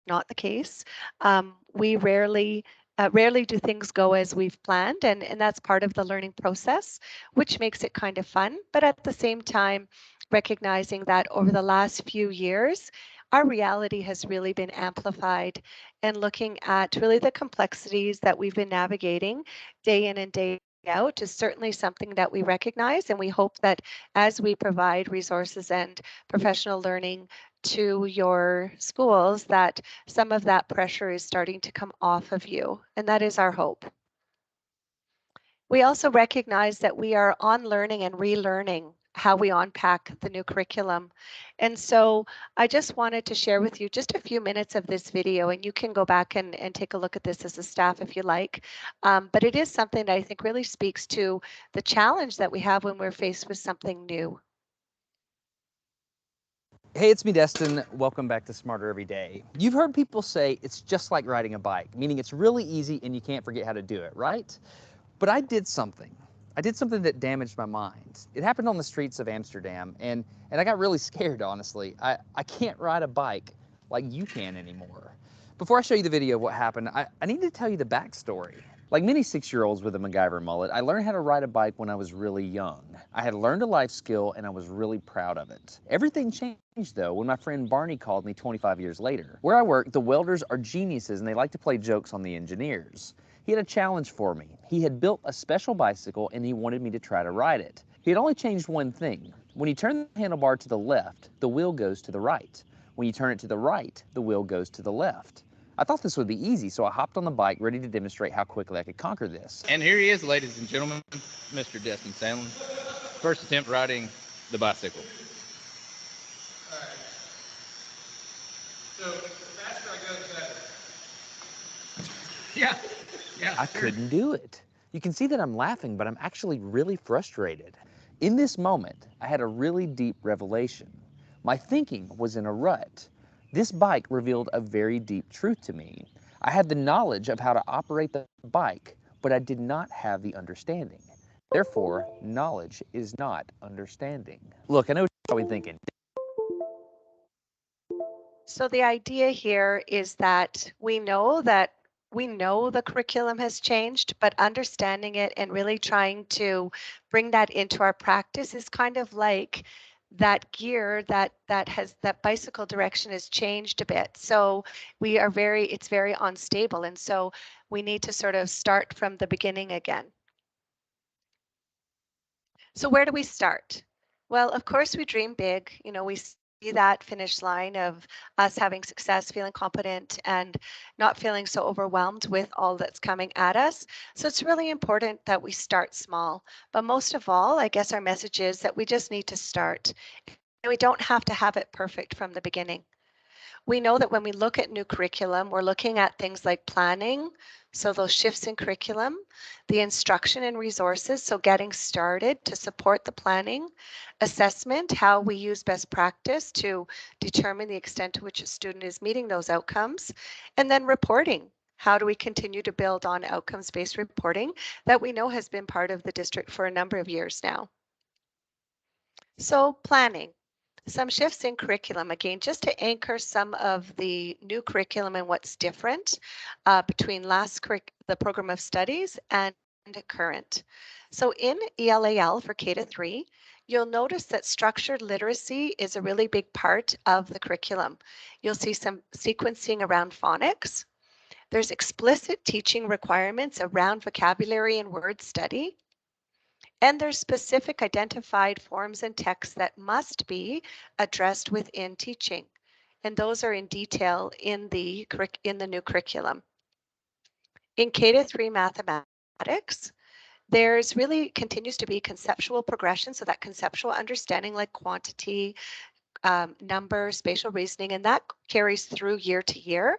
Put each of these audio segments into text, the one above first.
not the case. We rarely do things go as we've planned, and that's part of the learning process, which makes it kind of fun. But at the same time, recognizing that over the last few years, our reality has really been amplified, and looking at really the complexities that we've been navigating day in and day out is certainly something that we recognize, and we hope that as we provide resources and professional learning to your schools, that some of that pressure is starting to come off of you, and that is our hope. We also recognize that we are on learning and relearning how we unpack the new curriculum. And so I just wanted to share with you just a few minutes of this video, and you can go back and take a look at this as a staff if you like. But it is something that I think really speaks to the challenge that we have when we're faced with something new. Hey, it's me, Destin. Welcome back to Smarter Every Day. You've heard people say it's just like riding a bike, meaning it's really easy and you can't forget how to do it, right? But I did something. I did something that damaged my mind. It happened on the streets of Amsterdam, and I got really scared, honestly. I can't ride a bike like you can anymore. Before I show you the video of what happened, I need to tell you the backstory. Like many 6-year-olds with a MacGyver mullet, I learned how to ride a bike when I was really young. I had learned a life skill and I was really proud of it. Everything changed though when my friend Barney called me 25 years later. Where I work, the welders are geniuses and they like to play jokes on the engineers. He had a challenge for me. He had built a special bicycle and he wanted me to try to ride it. He had only changed one thing. When you turn the handlebar to the left, the wheel goes to the right. When you turn it to the right, the wheel goes to the left. I thought this would be easy, so I hopped on the bike ready to demonstrate how quickly I could conquer this. And here he is, ladies and gentlemen, Mr. Destin Sandlin. First attempt riding the bicycle. All right. So the faster I go, the better. Yeah. I couldn't do it. You can see that I'm laughing, but I'm actually really frustrated. In this moment, I had a really deep revelation. My thinking was in a rut. This bike revealed a very deep truth to me. I had the knowledge of how to operate the bike, but I did not have the understanding. Therefore, knowledge is not understanding. Look, I know what you're probably thinking. So the idea here is that we know the curriculum has changed, but understanding it and really trying to bring that into our practice is kind of like that gear that bicycle direction has changed a bit. So it's very unstable. And so we need to sort of start from the beginning again. So where do we start? Well, of course, we dream big. We see that finish line of us having success, feeling competent, and not feeling so overwhelmed with all that's coming at us. So it's really important that we start small. But most of all, I guess our message is that we just need to start. We don't have to have it perfect from the beginning. We know that when we look at new curriculum, we're looking at things like planning, so those shifts in curriculum, the instruction and resources, so getting started to support the planning, assessment, how we use best practice to determine the extent to which a student is meeting those outcomes, and then reporting. How do we continue to build on outcomes-based reporting that we know has been part of the district for a number of years now? So planning. Some shifts in curriculum, again, just to anchor some of the new curriculum and what's different between the program of studies and current. So in ELAL for K-3, you'll notice that structured literacy is a really big part of the curriculum. You'll see some sequencing around phonics. There's explicit teaching requirements around vocabulary and word study. And there's specific identified forms and texts that must be addressed within teaching. And those are in detail in the new curriculum. In K-3 mathematics, there's really continues to be conceptual progression, so that conceptual understanding like quantity, number, spatial reasoning, and that carries through year to year.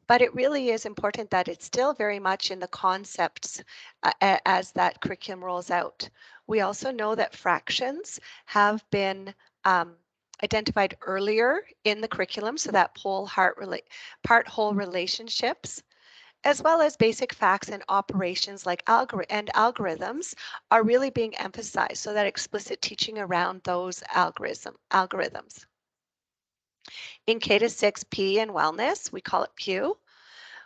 But it really is important that it's still very much in the concepts as that curriculum rolls out. We also know that fractions have been identified earlier in the curriculum, so that part-whole relationships, as well as basic facts and operations like algorithms are really being emphasized, so that explicit teaching around those algorithms. In K to 6 PE and wellness, we call it PEW,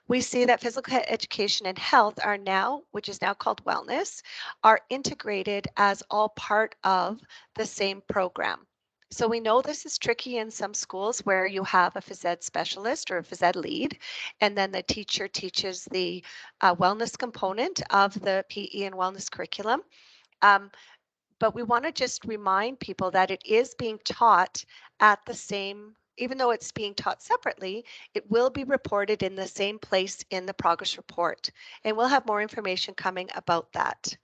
we see that physical education and health are now, which is now called wellness, are integrated as all part of the same program. So we know this is tricky in some schools where you have a phys ed specialist or a phys ed lead, and then the teacher teaches the wellness component of the PE and wellness curriculum. Um, but we want to just remind people that it is being taught at the same, even though it's being taught separately, it will be reported in the same place in the progress report. And we'll have more information coming about that.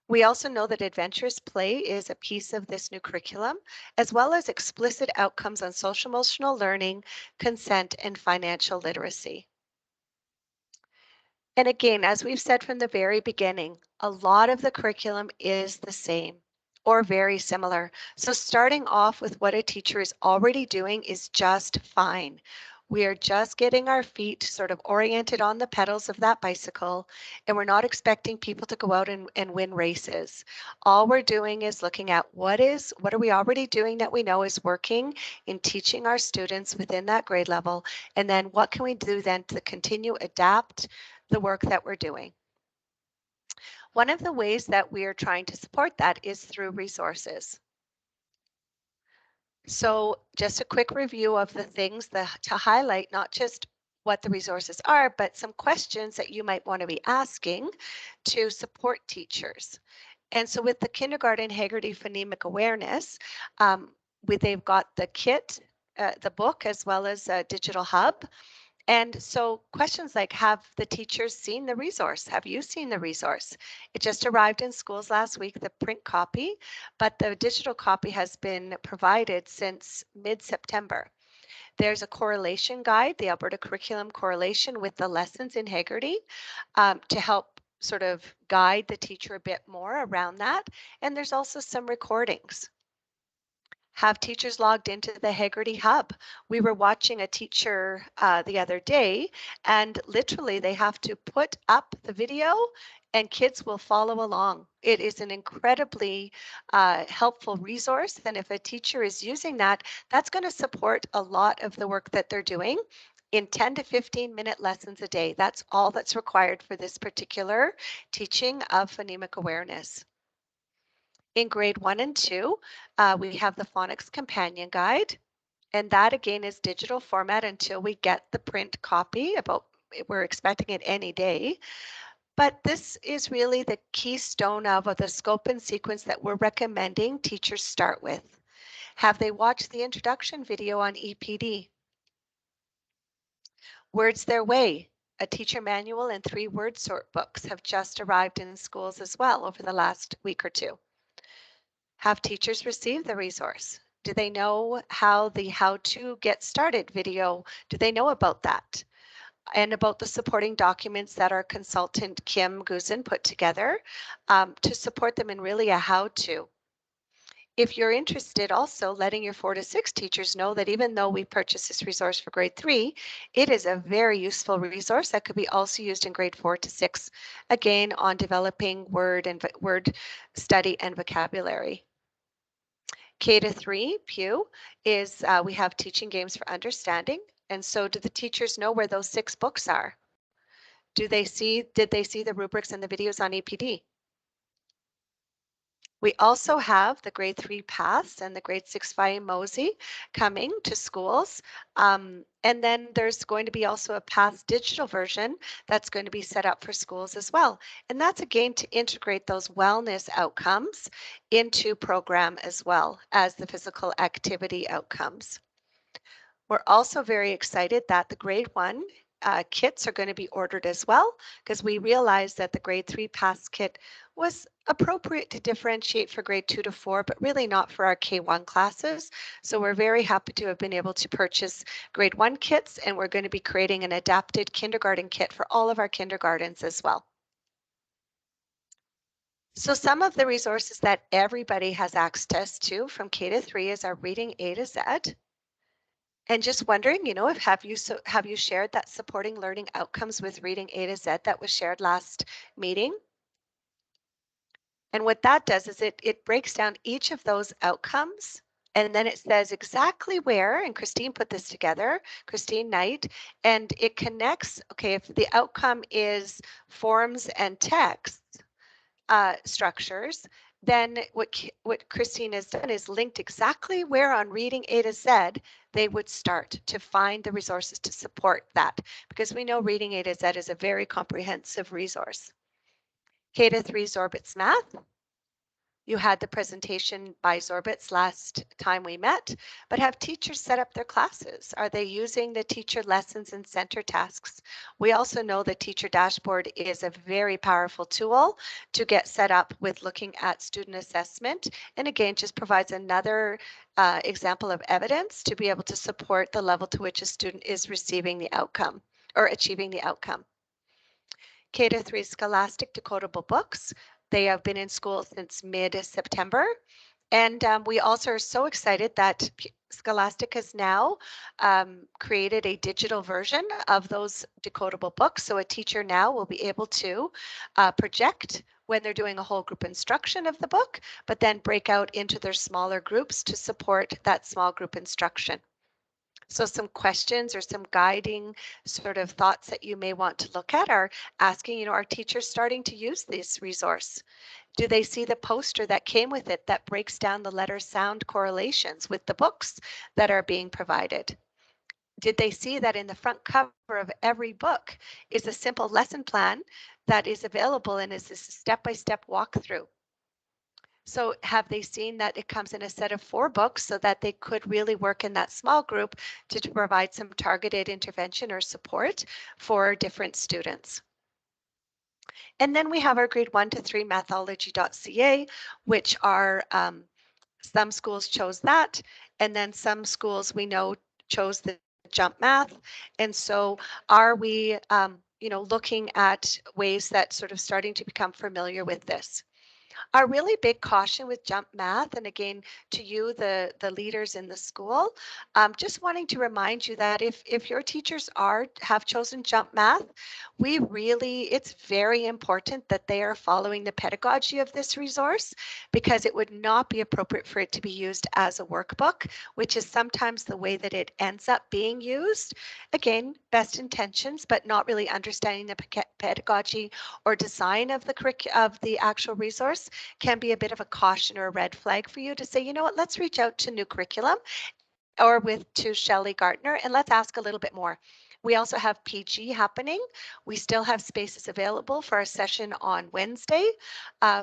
We also know that adventurous play is a piece of this new curriculum, as well as explicit outcomes on social emotional learning, consent, and financial literacy. And again, as we've said from the very beginning, a lot of the curriculum is the same or very similar. So starting off with what a teacher is already doing is just fine. We are just getting our feet sort of oriented on the pedals of that bicycle, and we're not expecting people to go out and win races. All we're doing is looking at what are we already doing that we know is working in teaching our students within that grade level, and then what can we do then to continue adapt the work that we're doing. One of the ways that we are trying to support that is through resources. So just a quick review of the things to highlight, not just what the resources are, but some questions that you might want to be asking to support teachers. And so with the Kindergarten Haggerty Phonemic Awareness, they've got the kit, the book, as well as a digital hub. And so questions like, have the teachers seen the resource? Have you seen the resource? It just arrived in schools last week, the print copy, but the digital copy has been provided since mid-September. There's a correlation guide, the Alberta Curriculum Correlation with the lessons in Haggerty to help sort of guide the teacher a bit more around that. And there's also some recordings. Have teachers logged into the Haggerty Hub? We were watching a teacher the other day, and literally they have to put up the video and kids will follow along. It is an incredibly helpful resource, and if a teacher is using that, that's going to support a lot of the work that they're doing in 10 to 15-minute lessons a day. That's all that's required for this particular teaching of phonemic awareness. In grade 1 and 2, we have the Phonics Companion Guide, and that again is digital format until we get the print copy. We're expecting it any day. But this is really the keystone of the scope and sequence that we're recommending teachers start with. Have they watched the introduction video on EPD? Words Their Way, a teacher manual and 3 word sort books have just arrived in schools as well over the last week or two. Have teachers received the resource? Do they know how to get started video? Do they know about that? And about the supporting documents that our consultant Kim Guzin put together to support them in really a how-to. If you're interested, also letting your 4 to 6 teachers know that even though we purchased this resource for grade 3, it is a very useful resource that could be also used in grade 4 to 6, again on developing word study and vocabulary. K to 3, PEW, is we have teaching games for understanding. And so do the teachers know where those 6 books are? Did they see the rubrics and the videos on EPD? We also have the grade 3 paths and the grade 6 Mosey coming to schools. And then there's going to be also a paths digital version that's going to be set up for schools as well. And that's again to integrate those wellness outcomes into program as well as the physical activity outcomes. We're also very excited that the grade 1 kits are going to be ordered as well, because we realized that the grade 3 pass kit was appropriate to differentiate for grade 2 to 4, but really not for our K1 classes. So we're very happy to have been able to purchase grade 1 kits, and we're going to be creating an adapted kindergarten kit for all of our kindergartens as well. So some of the resources that everybody has access to from K to 3 is our Reading A to Z. And just wondering, if have you shared that supporting learning outcomes with Reading A to Z that was shared last meeting? And what that does is it breaks down each of those outcomes And then it says exactly where, and Christine put this together, Christine Knight, and it connects, okay, if the outcome is forms and text structures, then what Christine has done is linked exactly where on reading A to Z they would start to find the resources to support that, because we know reading A to Z is a very comprehensive resource. K to 3 Zorbits Math. You had the presentation by Zorbits last time we met, but have teachers set up their classes? Are they using the teacher lessons and center tasks? We also know the teacher dashboard is a very powerful tool to get set up with looking at student assessment. And again, just provides another example of evidence to be able to support the level to which a student is receiving the outcome or achieving the outcome. K to 3 Scholastic decodable books. They have been in school since mid-September. And we also are so excited that Scholastic has now created a digital version of those decodable books. So a teacher now will be able to project when they're doing a whole group instruction of the book, but then break out into their smaller groups to support that small group instruction. So some questions or some guiding sort of thoughts that you may want to look at are asking, are teachers starting to use this resource? Do they see the poster that came with it that breaks down the letter sound correlations with the books that are being provided? Did they see that in the front cover of every book is a simple lesson plan that is available and is a step-by-step walkthrough? So have they seen that it comes in a set of 4 books so that they could really work in that small group to provide some targeted intervention or support for different students? And then we have our grade 1 to 3 mathology.ca, which are some schools chose that, and then some schools we know chose the jump math. And so are we, looking at ways that sort of starting to become familiar with this? A really big caution with jump math, and again, to you, the leaders in the school, just wanting to remind you that if your teachers have chosen jump math, it's very important that they are following the pedagogy of this resource, because it would not be appropriate for it to be used as a workbook, which is sometimes the way that it ends up being used. Again, best intentions, but not really understanding the pedagogy or design of the actual resource can be a bit of a caution or a red flag for you to say, you know what, let's reach out to new curriculum or to Shelley Gartner and let's ask a little bit more. We also have PG happening. We still have spaces available for our session on Wednesday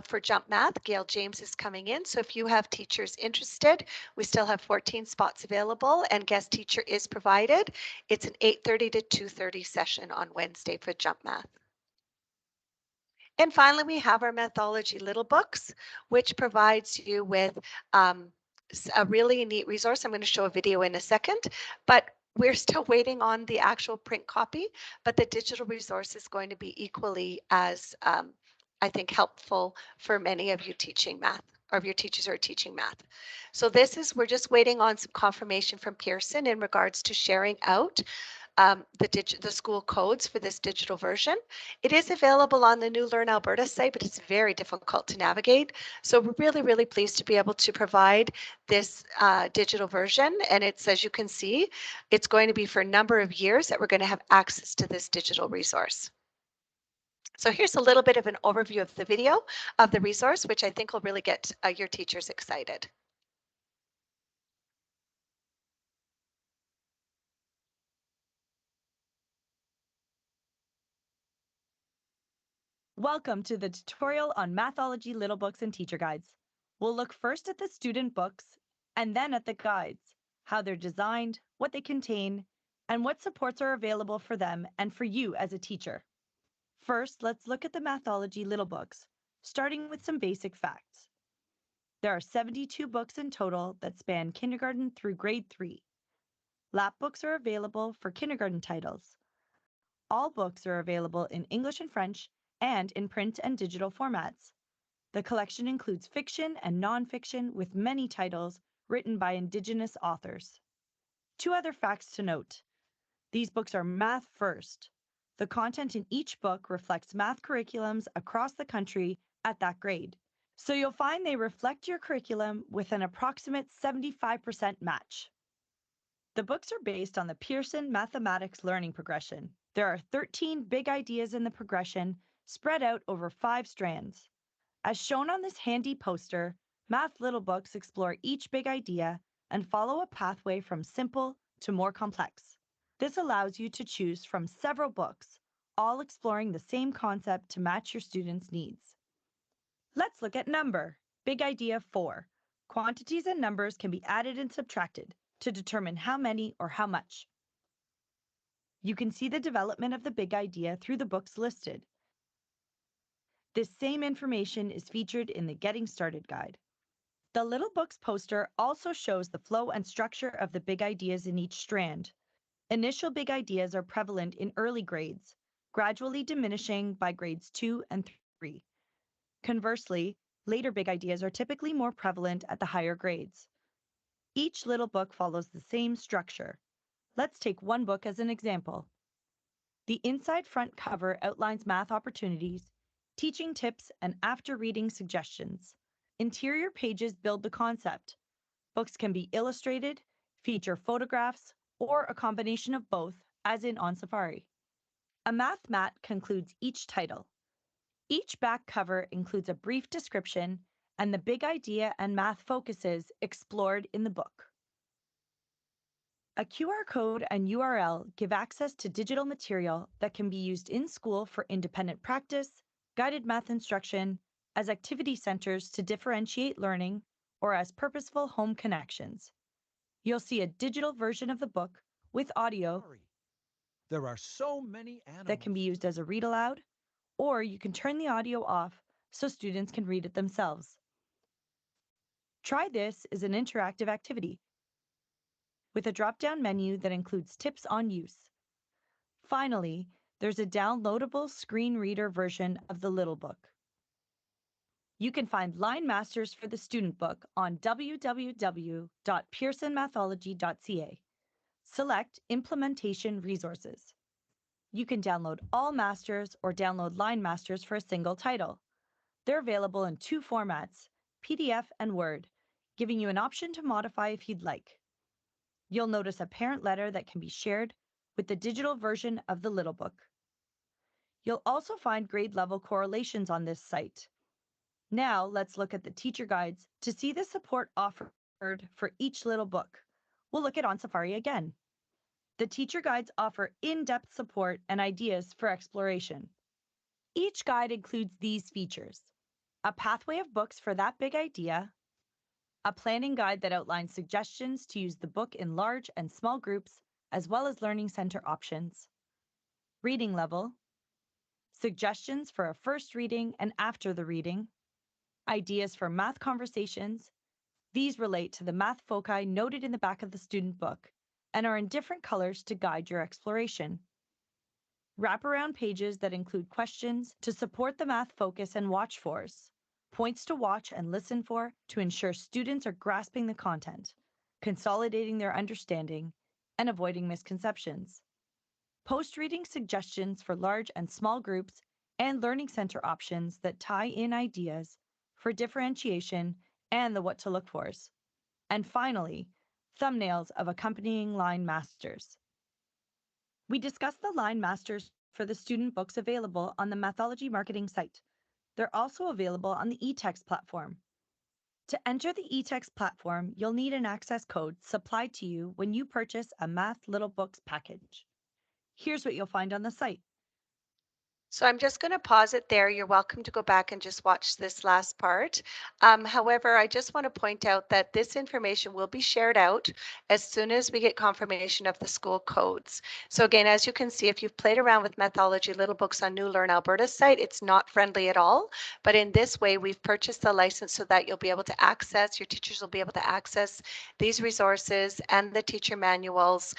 for Jump Math. Gail James is coming in. So if you have teachers interested, we still have 14 spots available and guest teacher is provided. It's an 8:30 to 2:30 session on Wednesday for Jump Math. And finally, we have our Mathology Little Books, which provides you with a really neat resource. I'm going to show a video in a second, but we're still waiting on the actual print copy, but the digital resource is going to be equally as, I think, helpful for many of you teaching math, or of your teachers who are teaching math. So we're just waiting on some confirmation from Pearson in regards to sharing out the school codes for this digital version. It is available on the new Learn Alberta site, but it's very difficult to navigate. So we're really, really pleased to be able to provide this digital version. And it's, as you can see, it's going to be for a number of years that we're going to have access to this digital resource. So here's a little bit of an overview of the video of the resource, which I think will really get your teachers excited. Welcome to the tutorial on Mathology Little Books and Teacher Guides. We'll look first at the student books and then at the guides, how they're designed, what they contain, and what supports are available for them and for you as a teacher. First, let's look at the Mathology Little Books, starting with some basic facts. There are 72 books in total that span kindergarten through grade 3. Lap books are available for kindergarten titles. All books are available in English and French and in print and digital formats. The collection includes fiction and nonfiction with many titles written by Indigenous authors. 2 other facts to note. These books are math first. The content in each book reflects math curriculums across the country at that grade. So you'll find they reflect your curriculum with an approximate 75% match. The books are based on the Pearson Mathematics Learning Progression. There are 13 big ideas in the progression spread out over 5 strands. As shown on this handy poster, Math Little Books explore each big idea and follow a pathway from simple to more complex. This allows you to choose from several books, all exploring the same concept to match your students' needs. Let's look at number. Big idea 4. Quantities and numbers can be added and subtracted to determine how many or how much. You can see the development of the big idea through the books listed. This same information is featured in the Getting Started guide. The Little Books poster also shows the flow and structure of the big ideas in each strand. Initial big ideas are prevalent in early grades, gradually diminishing by grades 2 and 3. Conversely, later big ideas are typically more prevalent at the higher grades. Each little book follows the same structure. Let's take one book as an example. The inside front cover outlines math opportunities, teaching tips, and after reading suggestions. Interior pages build the concept. Books can be illustrated, feature photographs, or a combination of both, as in On Safari. A math mat concludes each title. Each back cover includes a brief description and the big idea and math focuses explored in the book. A QR code and URL give access to digital material that can be used in school for independent practice, guided math instruction, as activity centers to differentiate learning, or as purposeful home connections. You'll see a digital version of the book with audio There are so many animals that can be used as a read aloud, or you can turn the audio off so students can read it themselves. Try This is an interactive activity with a drop-down menu that includes tips on use. Finally, there's a downloadable screen reader version of the Little Book. You can find Line Masters for the Student Book on www.pearsonmathology.ca. Select Implementation Resources. You can download all masters or download Line Masters for a single title. They're available in 2 formats, PDF and Word, giving you an option to modify if you'd like. You'll notice a parent letter that can be shared with the digital version of the Little Book. You'll also find grade level correlations on this site. Now let's look at the teacher guides to see the support offered for each little book. We'll look at On Safari again. The teacher guides offer in-depth support and ideas for exploration. Each guide includes these features: a pathway of books for that big idea, a planning guide that outlines suggestions to use the book in large and small groups, as well as learning center options, reading level, suggestions for a first reading and after the reading, ideas for math conversations. These relate to the math foci noted in the back of the student book and are in different colors to guide your exploration. Wraparound pages that include questions to support the math focus and watch fors, points to watch and listen for to ensure students are grasping the content, consolidating their understanding, and avoiding misconceptions. Post-reading suggestions for large and small groups and learning center options that tie in ideas for differentiation and the what to look fors. And finally, thumbnails of accompanying line masters. We discussed the line masters for the student books available on the Mathology marketing site. They're also available on the eText platform. To enter the eText platform, you'll need an access code supplied to you when you purchase a Math Little Books package. Here's what you'll find on the site. So I'm just going to pause it there. You're welcome to go back and just watch this last part. However, I just want to point out that this information will be shared out as soon as we get confirmation of the school codes. So again, as you can see, if you've played around with Mathology Little Books on New Learn Alberta's site, it's not friendly at all. But in this way, we've purchased the license so that you'll be able to access, your teachers will be able to access these resources and the teacher manuals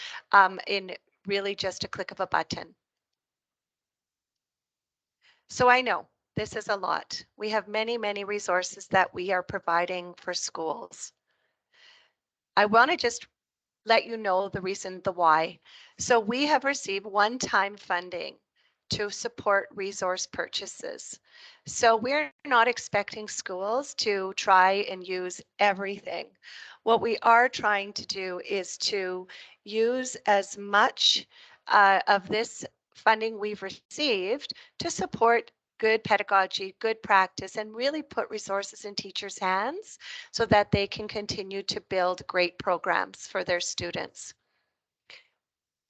in really just a click of a button. So I know this is a lot. We have many, many resources that we are providing for schools. I want to just let you know the reason, the why. So we have received one-time funding to support resource purchases. So we're not expecting schools to try and use everything. What we are trying to do is to use as much of this funding we've received to support good pedagogy, good practice, and really put resources in teachers' hands so that they can continue to build great programs for their students.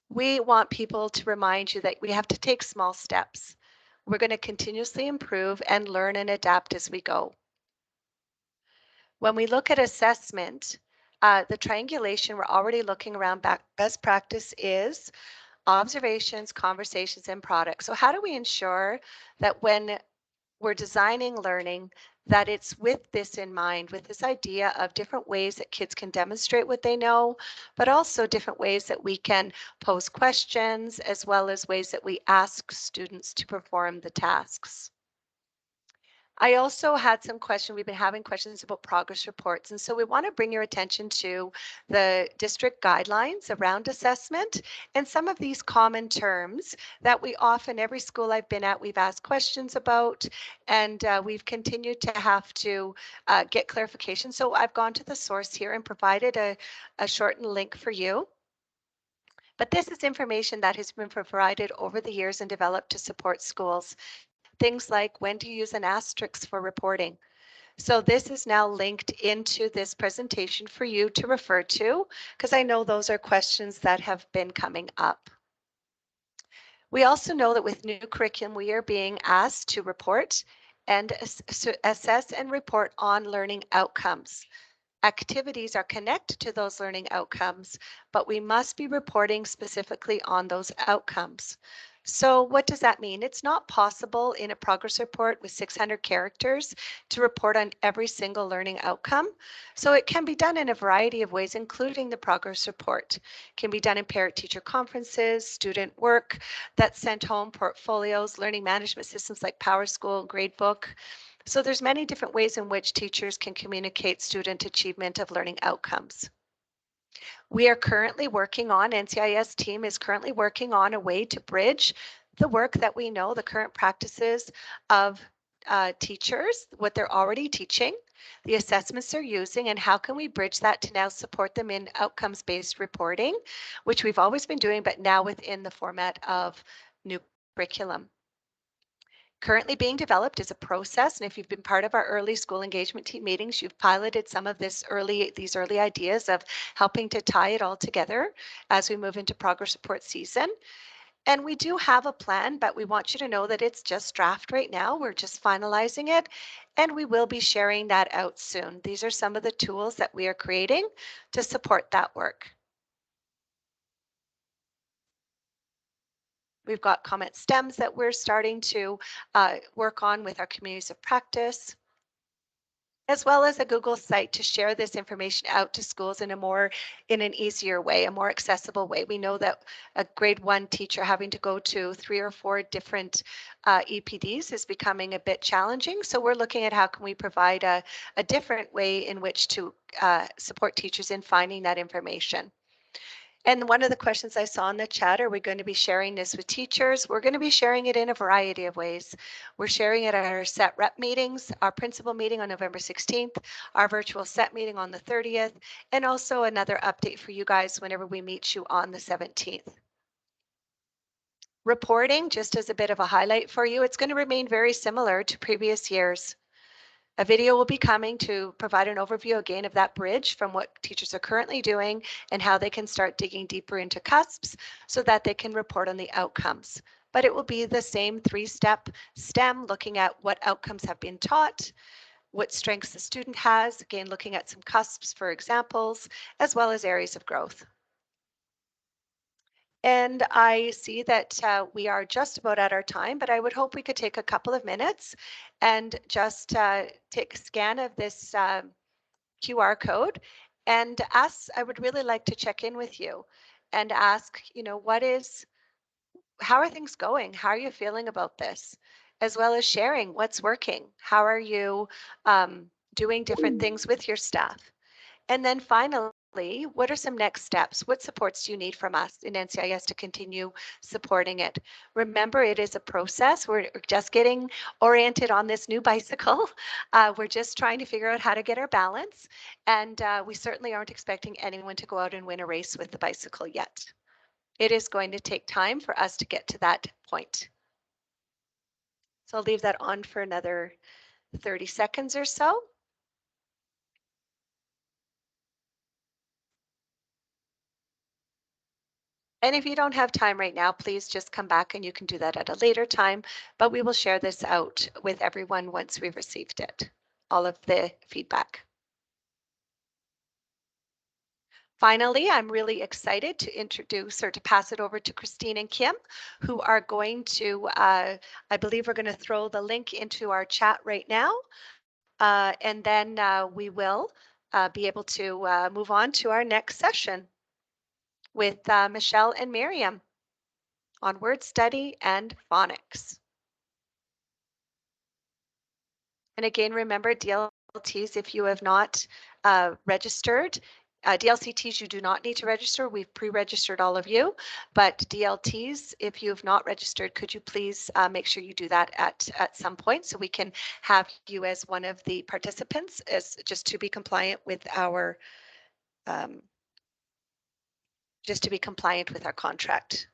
We want people to remind you that we have to take small steps. We're going to continuously improve and learn and adapt as we go. When we look at assessment, the triangulation, we're already looking around best practice is observations, conversations, and products. So how do we ensure that when we're designing learning, that it's with this in mind, with this idea of different ways that kids can demonstrate what they know, but also different ways that we can pose questions, as well as ways that we ask students to perform the tasks. I also had some questions. We've been having questions about progress reports. And so we want to bring your attention to the district guidelines around assessment and some of these common terms that we often, every school I've been at, we've asked questions about, and we've continued to have to get clarification. So I've gone to the source here and provided a shortened link for you. But this is information that has been provided over the years and developed to support schools. Things like when to use an asterisk for reporting. So this is now linked into this presentation for you to refer to, because I know those are questions that have been coming up. We also know that with new curriculum, we are being asked to report and assess and report on learning outcomes. Activities are connected to those learning outcomes, but we must be reporting specifically on those outcomes. So what does that mean? It's not possible in a progress report with 600 characters to report on every single learning outcome. So it can be done in a variety of ways, including the progress report. It can be done in parent-teacher conferences, student work that's sent home, portfolios, learning management systems like PowerSchool, Gradebook. So there's many different ways in which teachers can communicate student achievement of learning outcomes. We are currently working on, NCIS team is currently working on a way to bridge the work that we know, the current practices of teachers, what they're already teaching, the assessments they're using, and how can we bridge that to now support them in outcomes-based reporting, which we've always been doing, but now within the format of new curriculum. Currently being developed is a process, and if you've been part of our early school engagement team meetings, you've piloted some of these early ideas of helping to tie it all together as we move into progress report season. And we do have a plan, but we want you to know that it's just draft right now. We're just finalizing it, and we will be sharing that out soon. These are some of the tools that we are creating to support that work. We've got comment stems that we're starting to work on with our communities of practice, as well as a Google site to share this information out to schools in an easier way, a more accessible way. We know that a grade 1 teacher having to go to 3 or 4 different EPDs is becoming a bit challenging. So we're looking at how can we provide a different way in which to support teachers in finding that information. And one of the questions I saw in the chat, are we going to be sharing this with teachers? We're going to be sharing it in a variety of ways. We're sharing it at our set rep meetings, our principal meeting on November 16th, our virtual set meeting on the 30th, and also another update for you guys whenever we meet you on the 17th. Reporting, just as a bit of a highlight for you, it's going to remain very similar to previous years. A video will be coming to provide an overview again of that bridge from what teachers are currently doing and how they can start digging deeper into cusps so that they can report on the outcomes. But it will be the same 3-step STEM, looking at what outcomes have been taught, what strengths the student has, again looking at some cusps for examples, as well as areas of growth. And I see that we are just about at our time, but I would hope we could take a couple of minutes and just take a scan of this QR code and ask, I would really like to check in with you and ask, you know, how are things going? How are you feeling about this? As well as sharing what's working. How are you doing different things with your staff? And then finally, what are some next steps? What supports do you need from us in NCIS to continue supporting it? Remember, it is a process. We're just getting oriented on this new bicycle. We're just trying to figure out how to get our balance. And we certainly aren't expecting anyone to go out and win a race with the bicycle yet. It is going to take time for us to get to that point. So I'll leave that on for another 30 seconds or so. And if you don't have time right now, please just come back and you can do that at a later time, but we will share this out with everyone once we've received it, all of the feedback. Finally, I'm really excited to introduce or to pass it over to Christine and Kim, who are going to, I believe we're going to throw the link into our chat right now, and then we will be able to move on to our next session with Michelle and Miriam on word study and phonics. And again, remember DLTs, if you have not registered, DLCTs, you do not need to register. We've pre-registered all of you, but DLTs, if you have not registered, could you please make sure you do that at some point so we can have you as one of the participants, as just to be compliant with our contract.